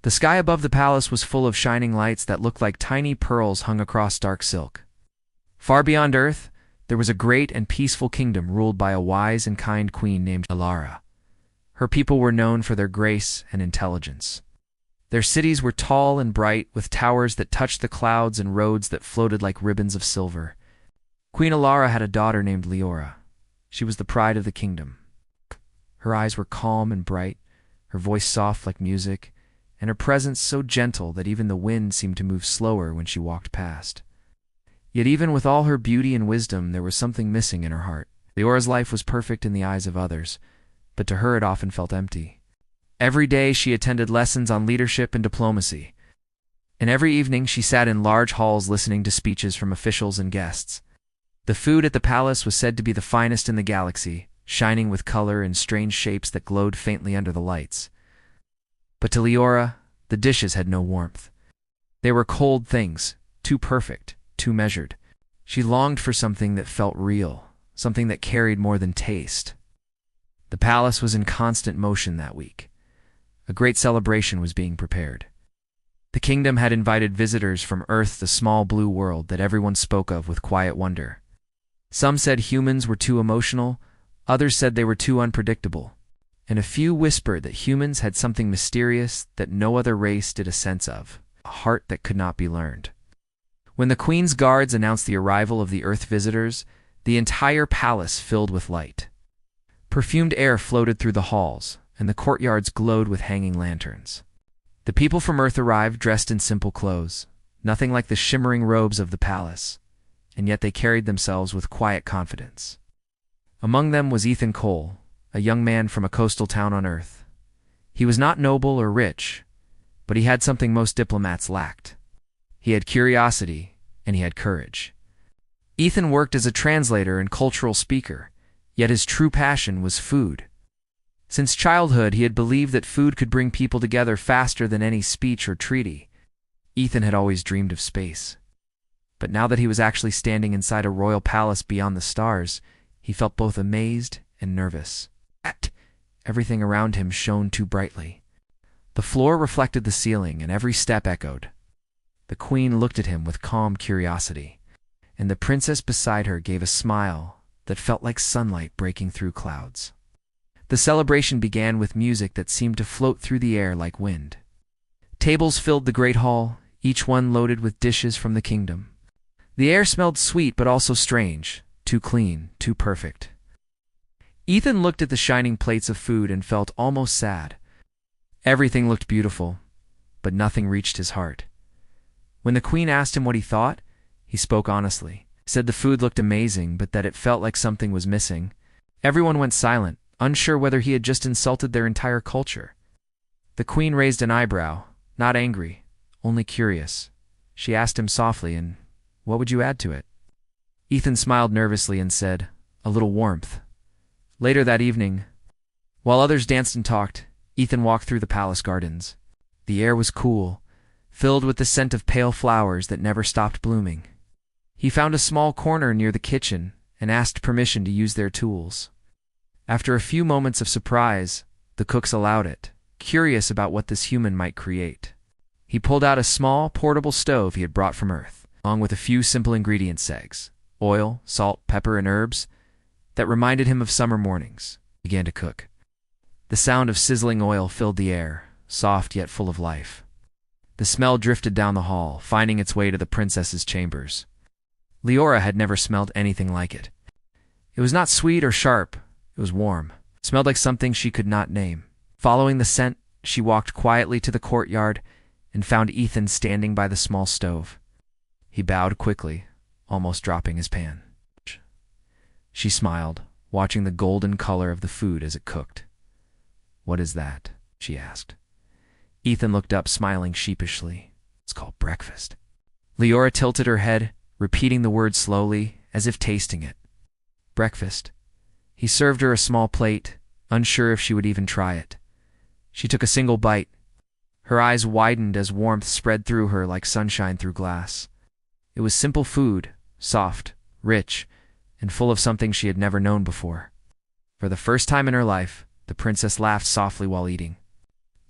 The sky above the palace was full of shining lights that looked like tiny pearls hung across dark silk. Far beyond Earth, there was a great and peaceful kingdom ruled by a wise and kind queen named Alara. Her people were known for their grace and intelligence. Their cities were tall and bright, with towers that touched the clouds and roads that floated like ribbons of silver. Queen Alara had a daughter named Leora. She was the pride of the kingdom. Her eyes were calm and bright, her voice soft like music, and her presence so gentle that even the wind seemed to move slower when she walked past. Yet even with all her beauty and wisdom, there was something missing in her heart. Leora's life was perfect in the eyes of others, but to her it often felt empty. Every day she attended lessons on leadership and diplomacy, and every evening she sat in large halls listening to speeches from officials and guests. The food at the palace was said to be the finest in the galaxy, shining with color and strange shapes that glowed faintly under the lights. But to Leora, the dishes had no warmth. They were cold things, too perfect, too measured. She longed for something that felt real, something that carried more than taste. The palace was in constant motion that week. A great celebration was being prepared. The kingdom had invited visitors from Earth, the small blue world that everyone spoke of with quiet wonder. Some said humans were too emotional, others said they were too unpredictable, and a few whispered that humans had something mysterious that no other race did a sense of, a heart that could not be learned. When the Queen's guards announced the arrival of the Earth visitors, the entire palace filled with light. Perfumed air floated through the halls, and the courtyards glowed with hanging lanterns. The people from Earth arrived dressed in simple clothes, nothing like the shimmering robes of the palace, and yet they carried themselves with quiet confidence. Among them was Ethan Cole, a young man from a coastal town on Earth. He was not noble or rich, but he had something most diplomats lacked. He had curiosity, and he had courage. Ethan worked as a translator and cultural speaker, yet his true passion was food. Since childhood, he had believed that food could bring people together faster than any speech or treaty. Ethan had always dreamed of space. But now that he was actually standing inside a royal palace beyond the stars, he felt both amazed and nervous. Everything around him shone too brightly. The floor reflected the ceiling, and every step echoed. The Queen looked at him with calm curiosity, and the princess beside her gave a smile that felt like sunlight breaking through clouds. The celebration began with music that seemed to float through the air like wind. Tables filled the great hall, each one loaded with dishes from the kingdom. The air smelled sweet but also strange, too clean, too perfect. Ethan looked at the shining plates of food and felt almost sad. Everything looked beautiful, but nothing reached his heart. When the Queen asked him what he thought, he spoke honestly, said the food looked amazing but that it felt like something was missing. Everyone went silent, unsure whether he had just insulted their entire culture. The Queen raised an eyebrow, not angry, only curious. She asked him softly, "And what would you add to it?" Ethan smiled nervously and said, "A little warmth." Later that evening, while others danced and talked, Ethan walked through the palace gardens. The air was cool, filled with the scent of pale flowers that never stopped blooming. He found a small corner near the kitchen and asked permission to use their tools. After a few moments of surprise, the cooks allowed it, curious about what this human might create. He pulled out a small, portable stove he had brought from Earth, along with a few simple ingredients: eggs, oil, salt, pepper, and herbs that reminded him of summer mornings. He began to cook. The sound of sizzling oil filled the air, soft yet full of life. The smell drifted down the hall, finding its way to the princess's chambers. Leora had never smelled anything like it. It was not sweet or sharp. It was warm. It smelled like something she could not name. Following the scent, she walked quietly to the courtyard and found Ethan standing by the small stove. He bowed quickly, almost dropping his pan. She smiled, watching the golden color of the food as it cooked. "What is that?" she asked. Ethan looked up, smiling sheepishly. "It's called breakfast." Leora tilted her head, repeating the word slowly, as if tasting it. "Breakfast." He served her a small plate, unsure if she would even try it. She took a single bite. Her eyes widened as warmth spread through her like sunshine through glass. It was simple food, soft, rich, and full of something she had never known before. For the first time in her life, the princess laughed softly while eating.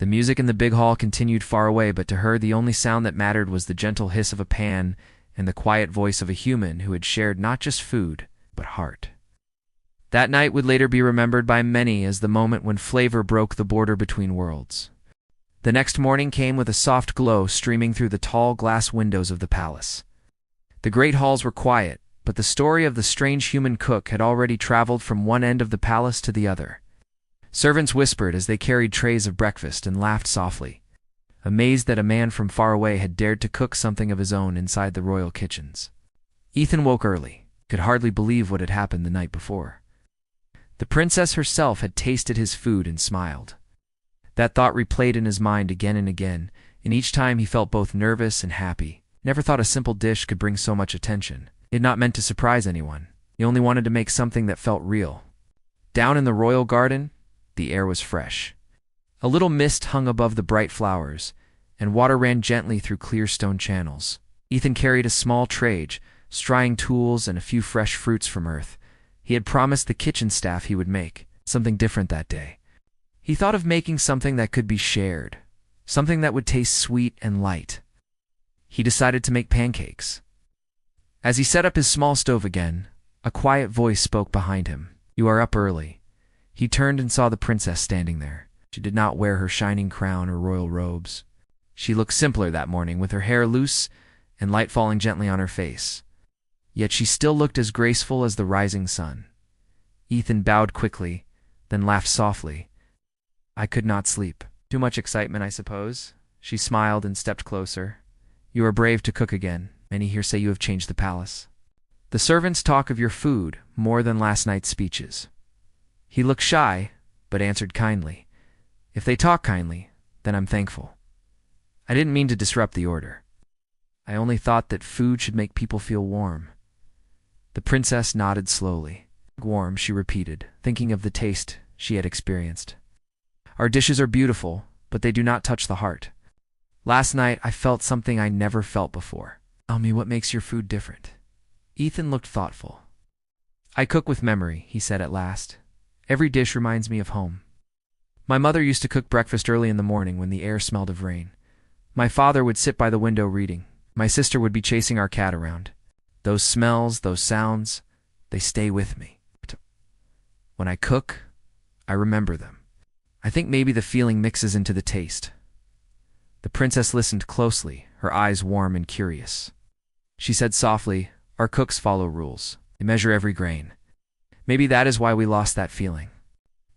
The music in the big hall continued far away, but to her the only sound that mattered was the gentle hiss of a pan and the quiet voice of a human who had shared not just food, but heart. That night would later be remembered by many as the moment when flavor broke the border between worlds. The next morning came with a soft glow streaming through the tall glass windows of the palace. The great halls were quiet, but the story of the strange human cook had already traveled from one end of the palace to the other. Servants whispered as they carried trays of breakfast and laughed softly, amazed that a man from far away had dared to cook something of his own inside the royal kitchens. Ethan woke early, could hardly believe what had happened the night before. The princess herself had tasted his food and smiled. That thought replayed in his mind again and again, and each time he felt both nervous and happy. Never thought a simple dish could bring so much attention. He had not meant to surprise anyone. He only wanted to make something that felt real. Down in the royal garden, the air was fresh. A little mist hung above the bright flowers, and water ran gently through clear stone channels. Ethan carried a small tray, straying tools and a few fresh fruits from earth. He had promised the kitchen staff he would make something different that day. He thought of making something that could be shared, something that would taste sweet and light. He decided to make pancakes. As he set up his small stove again, a quiet voice spoke behind him. "You are up early." He turned and saw the princess standing there. She did not wear her shining crown or royal robes. She looked simpler that morning, with her hair loose and light falling gently on her face. Yet she still looked as graceful as the rising sun. Ethan bowed quickly, then laughed softly. "I could not sleep. Too much excitement, I suppose." She smiled and stepped closer. "You are brave to cook again. Many here say you have changed the palace. The servants talk of your food more than last night's speeches." He looked shy, but answered kindly. "If they talk kindly, then I'm thankful. I didn't mean to disrupt the order. I only thought that food should make people feel warm." The princess nodded slowly. "Warm," she repeated, thinking of the taste she had experienced. "Our dishes are beautiful, but they do not touch the heart. Last night I felt something I never felt before." "Tell me, what makes your food different?" Ethan looked thoughtful. "I cook with memory," he said at last. "Every dish reminds me of home. My mother used to cook breakfast early in the morning when the air smelled of rain. My father would sit by the window reading. My sister would be chasing our cat around. Those smells, those sounds, they stay with me. When I cook, I remember them. I think maybe the feeling mixes into the taste." The princess listened closely, her eyes warm and curious. She said softly, "Our cooks follow rules. They measure every grain. Maybe that is why we lost that feeling."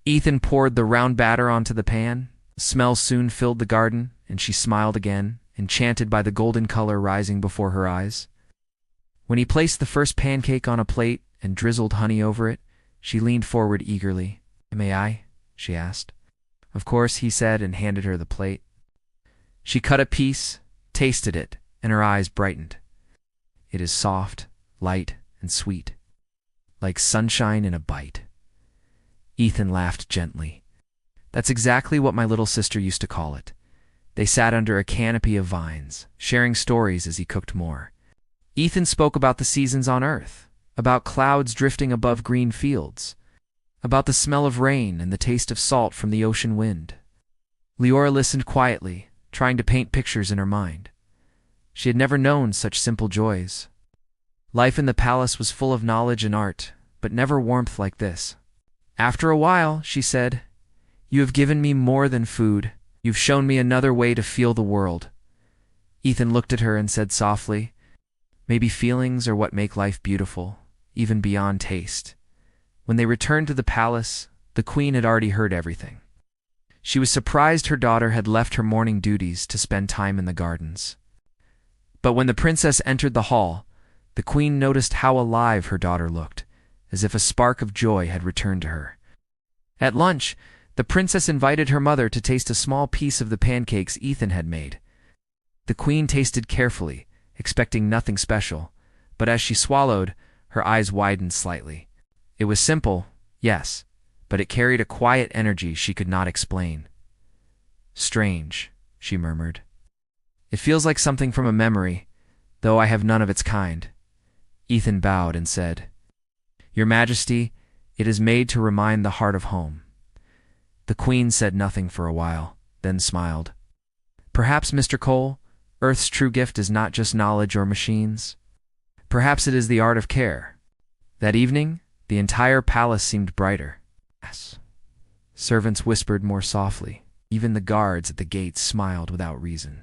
Ethan poured the round batter onto the pan. The smell soon filled the garden, and she smiled again, enchanted by the golden color rising before her eyes. When he placed the first pancake on a plate and drizzled honey over it, she leaned forward eagerly. "May I?" she asked. "Of course," he said, and handed her the plate. She cut a piece, tasted it, and her eyes brightened. "It is soft, light, and sweet, like sunshine in a bite." Ethan laughed gently. "That's exactly what my little sister used to call it." They sat under a canopy of vines, sharing stories as he cooked more. Ethan spoke about the seasons on Earth, about clouds drifting above green fields, about the smell of rain and the taste of salt from the ocean wind. Leora listened quietly, trying to paint pictures in her mind. She had never known such simple joys. Life in the palace was full of knowledge and art, but never warmth like this. After a while, she said, "You have given me more than food. You've shown me another way to feel the world." Ethan looked at her and said softly, "Maybe feelings are what make life beautiful, even beyond taste." When they returned to the palace, the queen had already heard everything. She was surprised her daughter had left her morning duties to spend time in the gardens. But when the princess entered the hall, the queen noticed how alive her daughter looked, as if a spark of joy had returned to her. At lunch, the princess invited her mother to taste a small piece of the pancakes Ethan had made. The queen tasted carefully, expecting nothing special, but as she swallowed, her eyes widened slightly. It was simple, yes, but it carried a quiet energy she could not explain. "Strange," she murmured. "It feels like something from a memory, though I have none of its kind." Ethan bowed and said, "Your Majesty, it is made to remind the heart of home." The queen said nothing for a while. then smiled. Perhaps, Mr. Cole, Earth's true gift is not just knowledge or machines. Perhaps it is the art of care. That evening, the entire palace seemed brighter. Yes. Servants whispered more softly. Even the guards at the gates smiled without reason.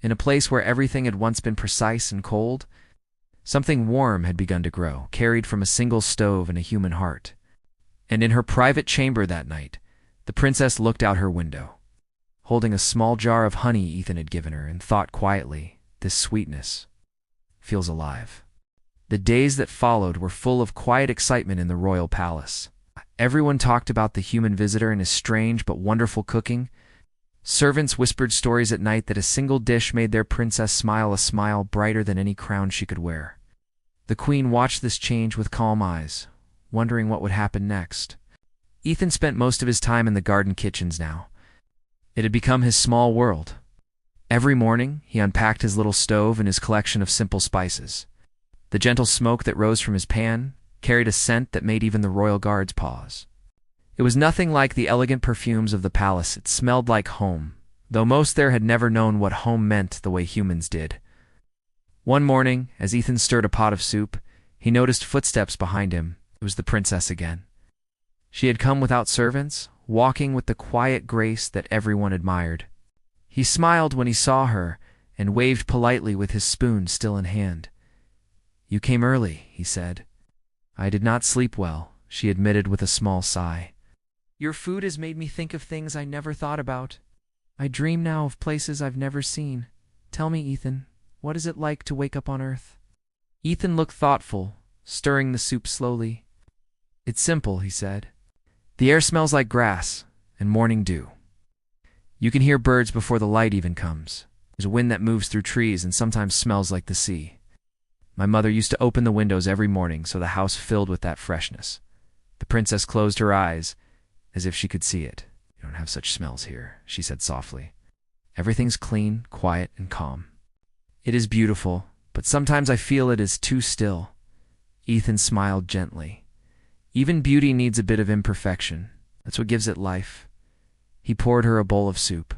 In a place where everything had once been precise and cold, something warm had begun to grow, carried from a single stove and a human heart. And in her private chamber that night, the princess looked out her window, holding a small jar of honey Ethan had given her, and thought quietly, this sweetness feels alive. The days that followed were full of quiet excitement in the royal palace. Everyone talked about the human visitor and his strange but wonderful cooking. Servants whispered stories at night that a single dish made their princess smile, a smile brighter than any crown she could wear. The queen watched this change with calm eyes, wondering what would happen next. Ethan spent most of his time in the garden kitchens now. It had become his small world. Every morning, he unpacked his little stove and his collection of simple spices. The gentle smoke that rose from his pan carried a scent that made even the royal guards pause. It was nothing like the elegant perfumes of the palace. It smelled like home, though most there had never known what home meant the way humans did. One morning, as Ethan stirred a pot of soup, he noticed footsteps behind him. It was the princess again. She had come without servants, walking with the quiet grace that everyone admired. He smiled when he saw her and waved politely with his spoon still in hand. "You came early," he said. "I did not sleep well," she admitted with a small sigh. "Your food has made me think of things I never thought about. I dream now of places I've never seen. Tell me, Ethan, what is it like to wake up on Earth?" Ethan looked thoughtful, stirring the soup slowly. "It's simple," he said. "The air smells like grass and morning dew. You can hear birds before the light even comes. There's a wind that moves through trees and sometimes smells like the sea. My mother used to open the windows every morning so the house filled with that freshness." The princess closed her eyes, as if she could see it. "You don't have such smells here," she said softly. "Everything's clean, quiet, and calm. It is beautiful, but sometimes I feel it is too still." Ethan smiled gently. "Even beauty needs a bit of imperfection. That's what gives it life." He poured her a bowl of soup.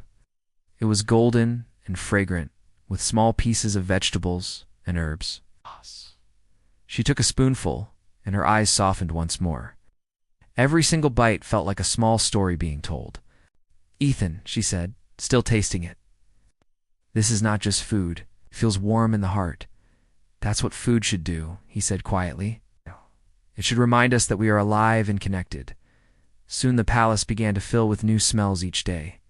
It was golden and fragrant, with small pieces of vegetables and herbs. She took a spoonful, and her eyes softened once more. Every single bite felt like a small story being told. "Ethan," she said, still tasting it, "this is not just food. It feels warm in the heart. That's what food should do," he said quietly. "It should remind us that we are alive and connected." Soon the palace began to fill with new smells each day.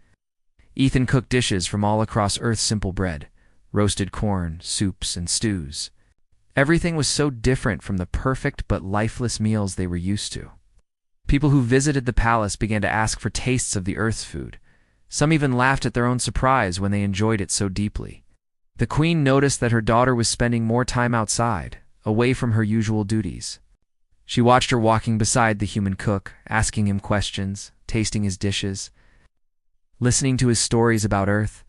Ethan cooked dishes from all across Earth's simple bread, roasted corn, soups, and stews. Everything was so different from the perfect but lifeless meals they were used to. People who visited the palace began to ask for tastes of the Earth's food. Some even laughed at their own surprise when they enjoyed it so deeply. The queen noticed that her daughter was spending more time outside, away from her usual duties. She watched her walking beside the human cook, asking him questions, tasting his dishes, listening to his stories about Earth.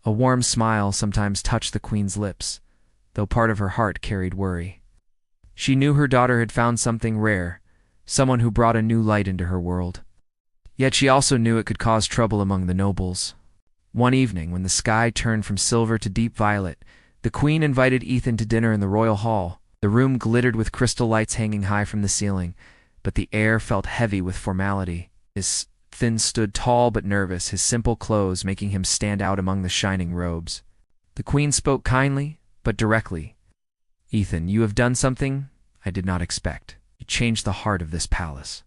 A warm smile sometimes touched the queen's lips, though part of her heart carried worry. She knew her daughter had found something rare, someone who brought a new light into her world. Yet she also knew it could cause trouble among the nobles. One evening, when the sky turned from silver to deep violet, the queen invited Ethan to dinner in the royal hall. The room glittered with crystal lights hanging high from the ceiling, but the air felt heavy with formality. Ethan stood tall but nervous, his simple clothes making him stand out among the shining robes. The queen spoke kindly, but directly. "Ethan, you have done something I did not expect. You changed the heart of this palace.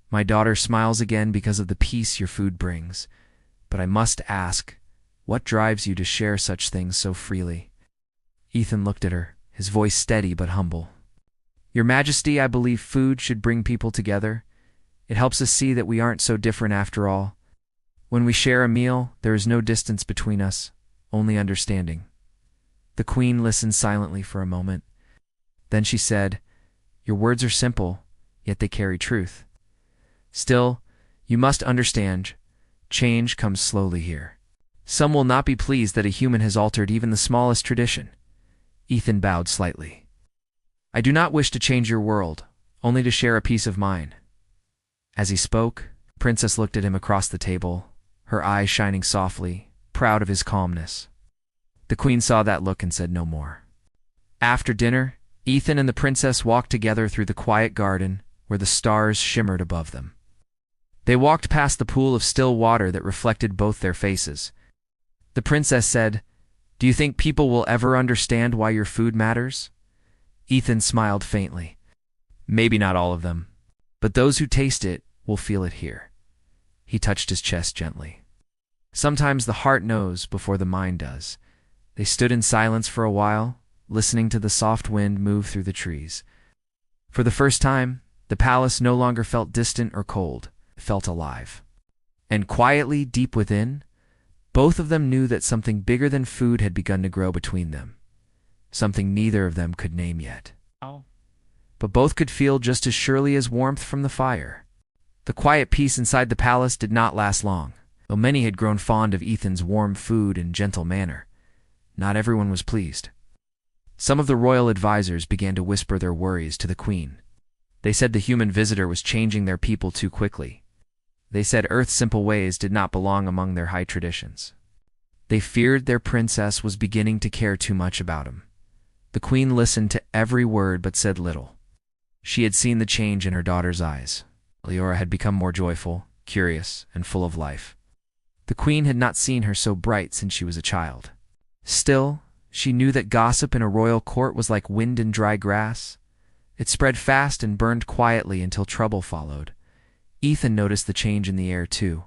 My daughter smiles again because of the peace your food brings. But I must ask, what drives you to share such things so freely?" Ethan looked at her, his voice steady but humble. "Your Majesty, I believe food should bring people together. It helps us see that we aren't so different after all. When we share a meal, there is no distance between us, only understanding." The queen listened silently for a moment. Then she said, "Your words are simple, yet they carry truth. Still, you must understand, change comes slowly here. Some will not be pleased that a human has altered even the smallest tradition." Ethan bowed slightly. "I do not wish to change your world, only to share a piece of mine." As he spoke, the princess looked at him across the table, her eyes shining softly, proud of his calmness. The queen saw that look and said no more. After dinner, Ethan and the princess walked together through the quiet garden where the stars shimmered above them. They walked past the pool of still water that reflected both their faces. The princess said, "Do you think people will ever understand why your food matters?" Ethan smiled faintly. "Maybe not all of them, but those who taste it will feel it here." He touched his chest gently. Sometimes the heart knows before the mind does. They stood in silence for a while, listening to the soft wind move through the trees. For the first time, the palace no longer felt distant or cold. It felt alive. And quietly, deep within, both of them knew that something bigger than food had begun to grow between them. Something neither of them could name yet. But both could feel just as surely as warmth from the fire. The quiet peace inside the palace did not last long. Though many had grown fond of Ethan's warm food and gentle manner, not everyone was pleased. Some of the royal advisors began to whisper their worries to the queen. They said the human visitor was changing their people too quickly. They said Earth's simple ways did not belong among their high traditions. They feared their princess was beginning to care too much about him. The queen listened to every word but said little. She had seen the change in her daughter's eyes. Leora had become more joyful, curious, and full of life. The queen had not seen her so bright since she was a child. Still, she knew that gossip in a royal court was like wind in dry grass. It spread fast and burned quietly until trouble followed. Ethan noticed the change in the air too.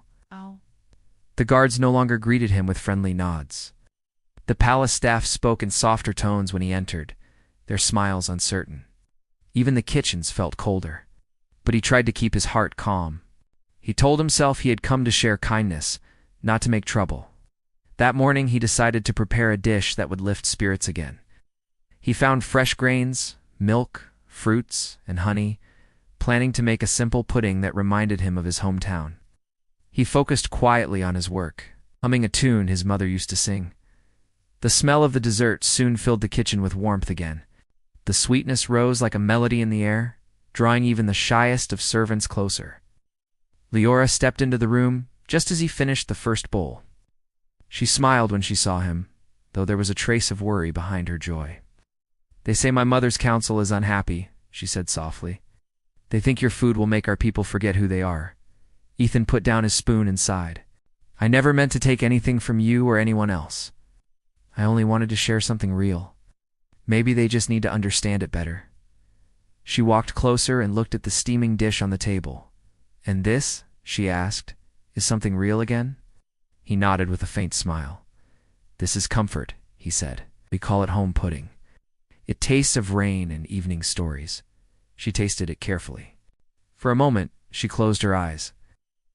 The guards no longer greeted him with friendly nods. The palace staff spoke in softer tones when he entered, their smiles uncertain. Even the kitchens felt colder. But he tried to keep his heart calm. He told himself he had come to share kindness, not to make trouble. That morning he decided to prepare a dish that would lift spirits again. He found fresh grains, milk, fruits, and honey, planning to make a simple pudding that reminded him of his hometown. He focused quietly on his work, humming a tune his mother used to sing. The smell of the dessert soon filled the kitchen with warmth again. The sweetness rose like a melody in the air, drawing even the shyest of servants closer. Leora stepped into the room just as he finished the first bowl. She smiled when she saw him, though there was a trace of worry behind her joy. "They say my mother's council is unhappy," she said softly. "They think your food will make our people forget who they are." Ethan put down his spoon and sighed. "I never meant to take anything from you or anyone else. I only wanted to share something real. Maybe they just need to understand it better." She walked closer and looked at the steaming dish on the table. "And this," she asked, "is something real again?" He nodded with a faint smile. "This is comfort," he said. "We call it home pudding. It tastes of rain and evening stories." She tasted it carefully. For a moment, she closed her eyes.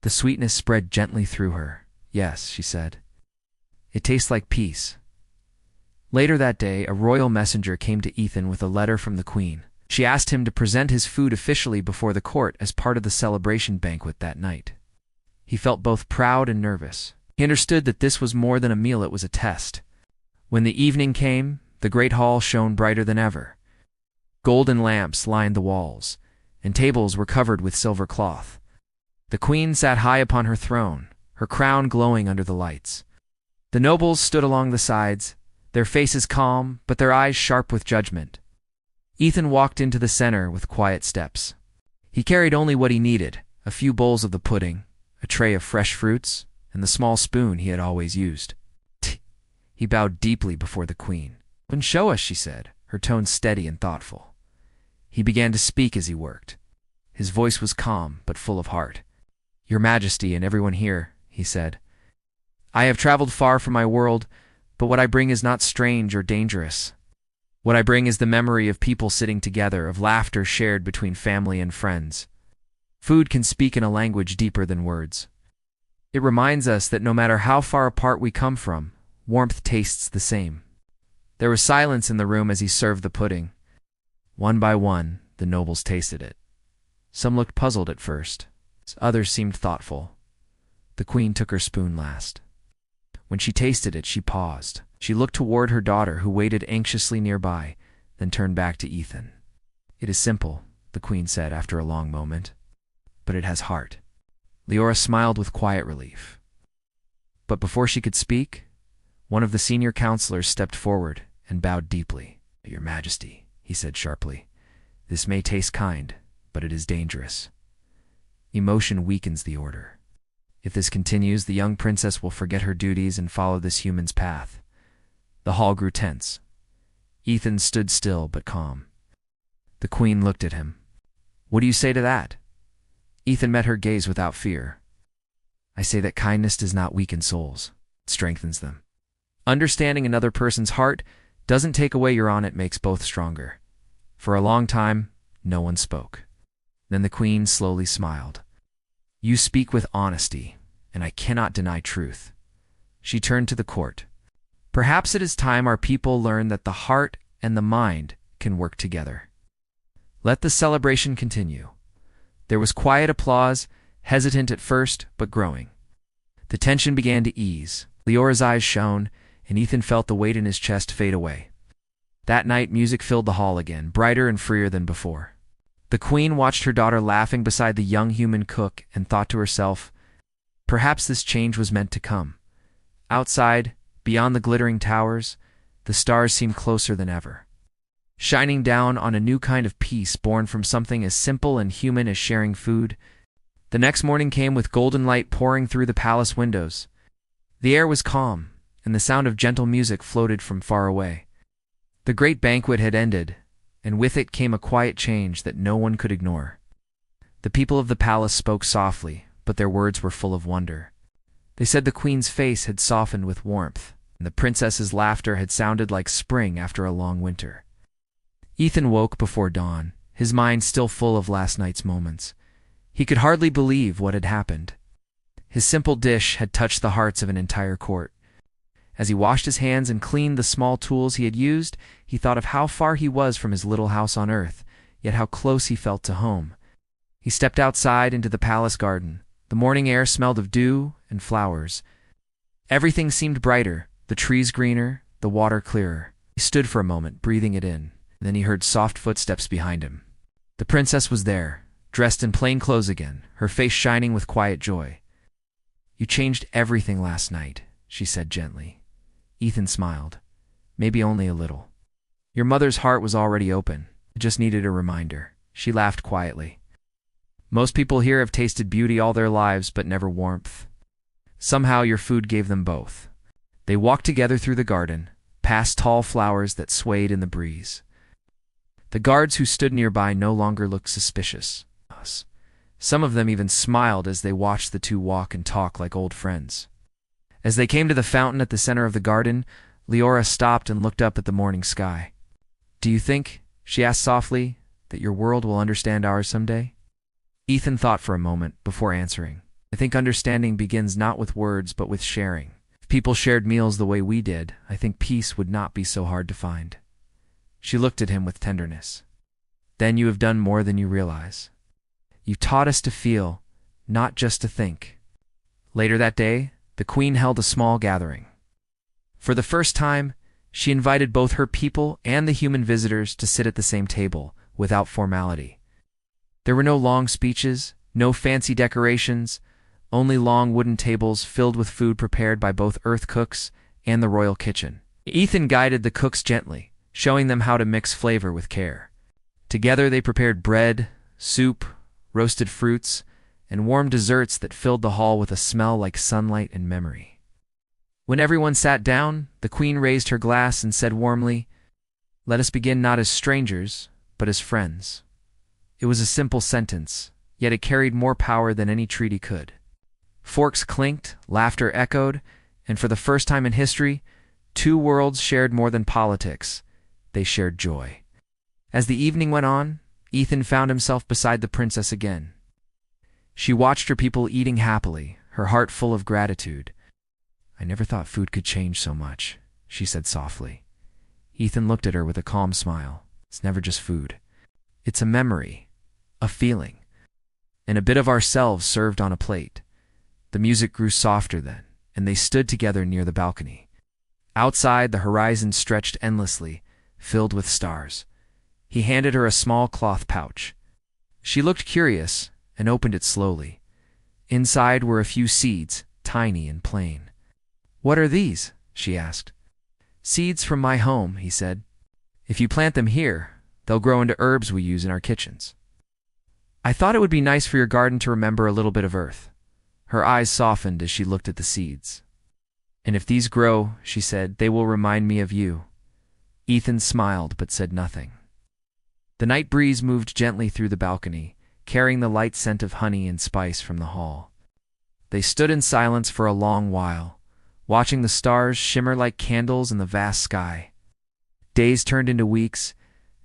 The sweetness spread gently through her. "Yes," she said. "It tastes like peace." Later that day, a royal messenger came to Ethan with a letter from the queen. She asked him to present his food officially before the court as part of the celebration banquet that night. He felt both proud and nervous. He understood that this was more than a meal, it was a test. When the evening came, the great hall shone brighter than ever. Golden lamps lined the walls, and tables were covered with silver cloth. The queen sat high upon her throne, her crown glowing under the lights. The nobles stood along the sides, their faces calm, but their eyes sharp with judgment. Ethan walked into the center with quiet steps. He carried only what he needed, a few bowls of the pudding, a tray of fresh fruits, and the small spoon he had always used. He bowed deeply before the queen. "Then show us," she said, her tone steady and thoughtful. He began to speak as he worked. His voice was calm, but full of heart. "Your Majesty and everyone here," he said, "I have traveled far from my world, but what I bring is not strange or dangerous. What I bring is the memory of people sitting together, of laughter shared between family and friends. Food can speak in a language deeper than words. It reminds us that no matter how far apart we come from, warmth tastes the same." There was silence in the room as he served the pudding. One by one, the nobles tasted it. Some looked puzzled at first. Others seemed thoughtful. The queen took her spoon last. When she tasted it, she paused. She looked toward her daughter, who waited anxiously nearby, then turned back to Ethan. "It is simple," the queen said after a long moment, "but it has heart." Leora smiled with quiet relief. But before she could speak, one of the senior counselors stepped forward and bowed deeply. "Your Majesty," he said sharply, "this may taste kind, but it is dangerous. Emotion weakens the order. If this continues, the young princess will forget her duties and follow this human's path." The hall grew tense. Ethan stood still but calm. The queen looked at him. "What do you say to that?" Ethan met her gaze without fear. "I say that kindness does not weaken souls. It strengthens them. Understanding another person's heart doesn't take away your own, it makes both stronger." For a long time, no one spoke. Then the queen slowly smiled. "You speak with honesty, and I cannot deny truth." She turned to the court. "Perhaps it is time our people learn that the heart and the mind can work together." Let the celebration continue. There was quiet applause, hesitant at first, but growing. The tension began to ease. Leora's eyes shone, and Ethan felt the weight in his chest fade away. That night, music filled the hall again, brighter and freer than before. The queen watched her daughter laughing beside the young human cook and thought to herself, perhaps this change was meant to come. Outside, beyond the glittering towers, the stars seemed closer than ever, shining down on a new kind of peace born from something as simple and human as sharing food. The next morning came with golden light pouring through the palace windows. The air was calm, and the sound of gentle music floated from far away. The great banquet had ended, and with it came a quiet change that no one could ignore. The people of the palace spoke softly, but their words were full of wonder. They said the queen's face had softened with warmth, and the princess's laughter had sounded like spring after a long winter. Ethan woke before dawn, his mind still full of last night's moments. He could hardly believe what had happened. His simple dish had touched the hearts of an entire court. As he washed his hands and cleaned the small tools he had used, he thought of how far he was from his little house on Earth, yet how close he felt to home. He stepped outside into the palace garden. The morning air smelled of dew and flowers. Everything seemed brighter, the trees greener, the water clearer. He stood for a moment, breathing it in. Then he heard soft footsteps behind him. The princess was there, dressed in plain clothes again, her face shining with quiet joy. "You changed everything last night," she said gently. Ethan smiled. "Maybe only a little. Your mother's heart was already open. It just needed a reminder." She laughed quietly. "Most people here have tasted beauty all their lives, but never warmth. Somehow your food gave them both." They walked together through the garden, past tall flowers that swayed in the breeze. The guards who stood nearby no longer looked suspicious. Some of them even smiled as they watched the two walk and talk like old friends. As they came to the fountain at the center of the garden, Leora stopped and looked up at the morning sky. "Do you think," she asked softly, "that your world will understand ours someday?" Ethan thought for a moment before answering. "I think understanding begins not with words but with sharing. If people shared meals the way we did, I think peace would not be so hard to find." She looked at him with tenderness. "Then you have done more than you realize. You taught us to feel, not just to think." Later that day, the queen held a small gathering. For the first time, she invited both her people and the human visitors to sit at the same table, without formality. There were no long speeches, no fancy decorations, only long wooden tables filled with food prepared by both Earth cooks and the royal kitchen. Ethan guided the cooks gently, showing them how to mix flavor with care. Together they prepared bread, soup, roasted fruits, and warm desserts that filled the hall with a smell like sunlight and memory. When everyone sat down, the queen raised her glass and said warmly, "Let us begin not as strangers, but as friends." It was a simple sentence, yet it carried more power than any treaty could. Forks clinked, laughter echoed, and for the first time in history, two worlds shared more than politics. They shared joy. As the evening went on, Ethan found himself beside the princess again. She watched her people eating happily, her heart full of gratitude. "I never thought food could change so much," she said softly. Ethan looked at her with a calm smile. "It's never just food. It's a memory, a feeling, and a bit of ourselves served on a plate." The music grew softer then, and they stood together near the balcony. Outside, the horizon stretched endlessly, filled with stars. He handed her a small cloth pouch. She looked curious and opened it slowly. Inside were a few seeds, tiny and plain. "What are these?" she asked. "Seeds from my home," he said. "If you plant them here, they'll grow into herbs we use in our kitchens." "I thought it would be nice for your garden to remember a little bit of earth." Her eyes softened as she looked at the seeds. "And if these grow," she said, "they will remind me of you." Ethan smiled but said nothing. The night breeze moved gently through the balcony, carrying the light scent of honey and spice from the hall. They stood in silence for a long while, watching the stars shimmer like candles in the vast sky. Days turned into weeks,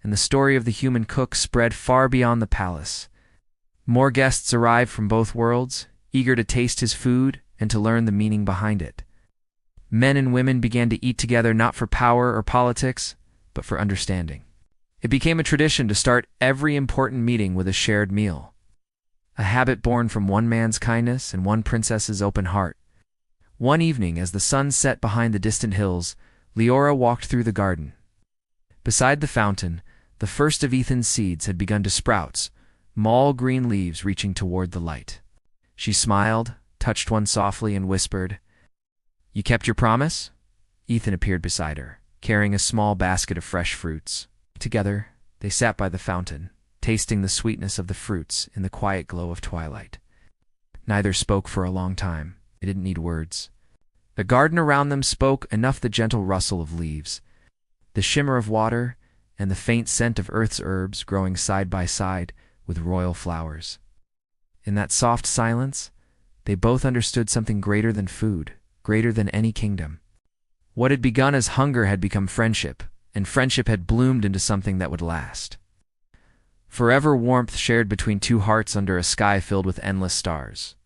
and the story of the human cook spread far beyond the palace. More guests arrived from both worlds, eager to taste his food and to learn the meaning behind it. Men and women began to eat together not for power or politics, but for understanding. It became a tradition to start every important meeting with a shared meal, a habit born from one man's kindness and one princess's open heart. One evening, as the sun set behind the distant hills, Leora walked through the garden. Beside the fountain, the first of Ethan's seeds had begun to sprout, small green leaves reaching toward the light. She smiled, touched one softly, and whispered, "You kept your promise?" Ethan appeared beside her, carrying a small basket of fresh fruits. Together, they sat by the fountain, tasting the sweetness of the fruits in the quiet glow of twilight. Neither spoke for a long time. They didn't need words. The garden around them spoke enough: the gentle rustle of leaves, the shimmer of water, and the faint scent of earth's herbs growing side by side with royal flowers. In that soft silence, they both understood something greater than food, greater than any kingdom. What had begun as hunger had become friendship, and friendship had bloomed into something that would last. Forever warmth shared between two hearts under a sky filled with endless stars.